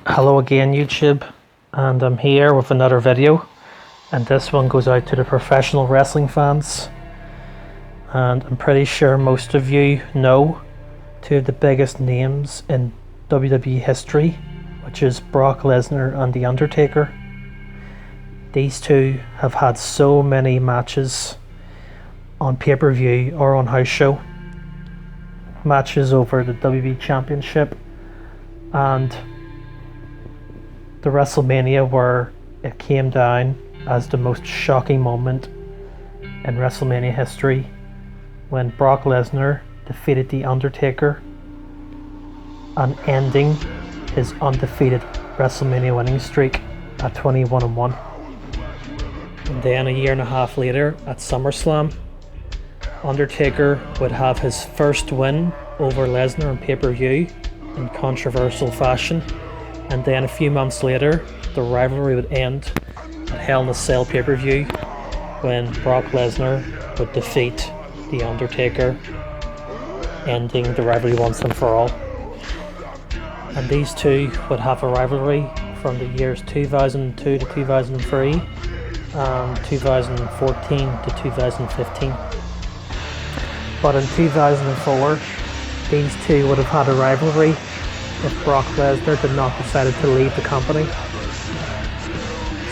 Hello again YouTube, and I'm here with another video, and this one goes out to the professional wrestling fans. And I'm pretty sure most of you know two of the biggest names in WWE history, which is Brock Lesnar and The Undertaker. These two have had so many matches on pay-per-view or on house show, matches over the WWE Championship and the WrestleMania where it came down as the most shocking moment in WrestleMania history when Brock Lesnar defeated The Undertaker and ending his undefeated WrestleMania winning streak at 21-1. And then a year and a half later at SummerSlam, Undertaker would have his first win over Lesnar on pay-per-view in controversial fashion. And then a few months later, the rivalry would end at Hell in a Cell pay-per-view when Brock Lesnar would defeat The Undertaker, ending the rivalry once and for all. And these two would have a rivalry from the years 2002 to 2003 and 2014 to 2015. But in 2004, these two would have had a rivalry if Brock Lesnar did not decide to leave the company.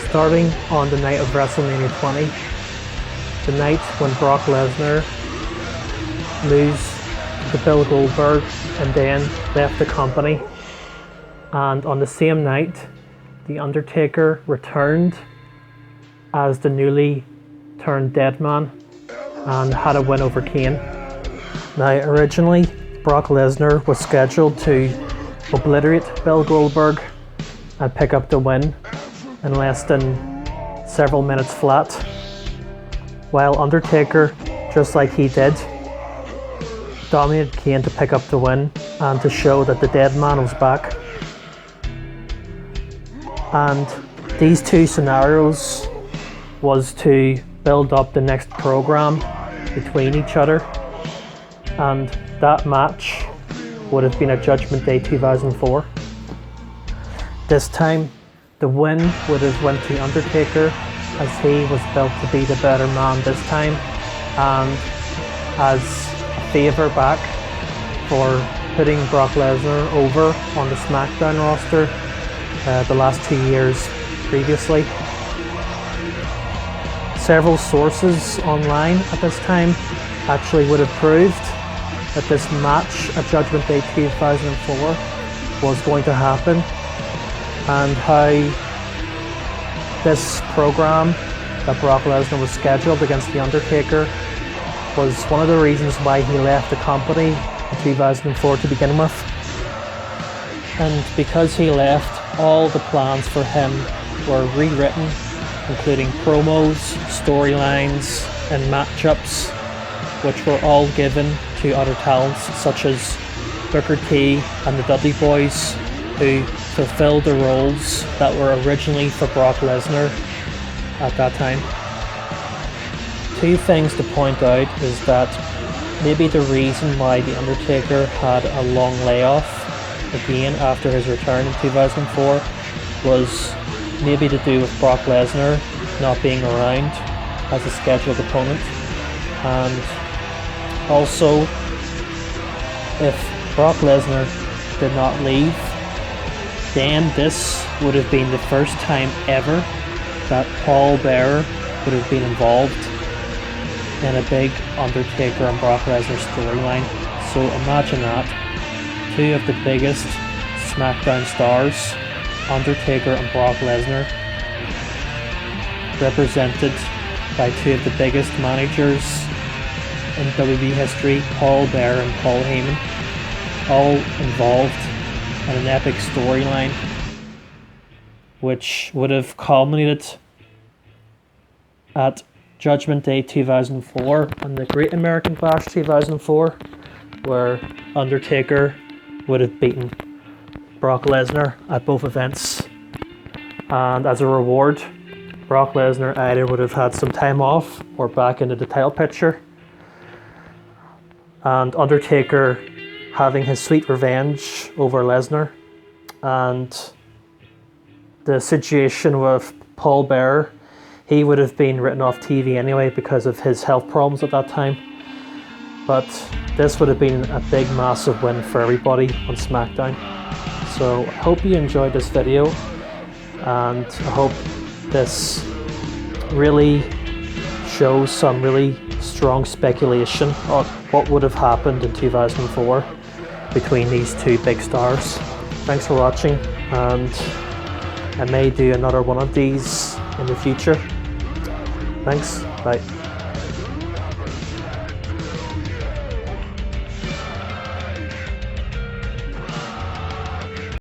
Starting on the night of WrestleMania 20, the night when Brock Lesnar lose to Bill Goldberg and then left the company. And on the same night, The Undertaker returned as the newly turned deadman and had a win over Kane. Now originally, Brock Lesnar was scheduled to obliterate Bill Goldberg and pick up the win in less than several minutes flat, while Undertaker, just like he did, dominated Kane to pick up the win and to show that the dead man was back. And these two scenarios was to build up the next program between each other, and that match would have been at Judgment Day 2004. This time, the win would have went to Undertaker as he was built to be the better man this time, and as a favour back for putting Brock Lesnar over on the SmackDown roster the last 2 years previously. Several sources online at this time actually would have proved that this match at Judgment Day 2004 was going to happen, and how this program that Brock Lesnar was scheduled against The Undertaker was one of the reasons why he left the company in 2004 to begin with. And because he left, all the plans for him were rewritten, including promos, storylines and matchups, which were all given to other talents such as Booker T and the Dudley Boys, who fulfilled the roles that were originally for Brock Lesnar at that time. Two things to point out is that maybe the reason why The Undertaker had a long layoff again after his return in 2004 was maybe to do with Brock Lesnar not being around as a scheduled opponent. And also, if Brock Lesnar did not leave, then this would have been the first time ever that Paul Bearer would have been involved in a big Undertaker and Brock Lesnar storyline. So imagine that. Two of the biggest SmackDown stars, Undertaker and Brock Lesnar, represented by two of the biggest managers in WWE history, Paul Bearer and Paul Heyman, all involved in an epic storyline which would have culminated at Judgment Day 2004 and the Great American Bash 2004, where Undertaker would have beaten Brock Lesnar at both events. And as a reward, Brock Lesnar either would have had some time off or back into the title picture, and Undertaker having his sweet revenge over Lesnar and the situation with Paul Bearer, he would have been written off TV anyway because of his health problems at that time. But this would have been a big, massive win for everybody on SmackDown. So I hope you enjoyed this video, and I hope this really shows some really strong speculation on what would have happened in 2004 between these two big stars. Thanks for watching, and I may do another one of these in the future. Thanks, bye.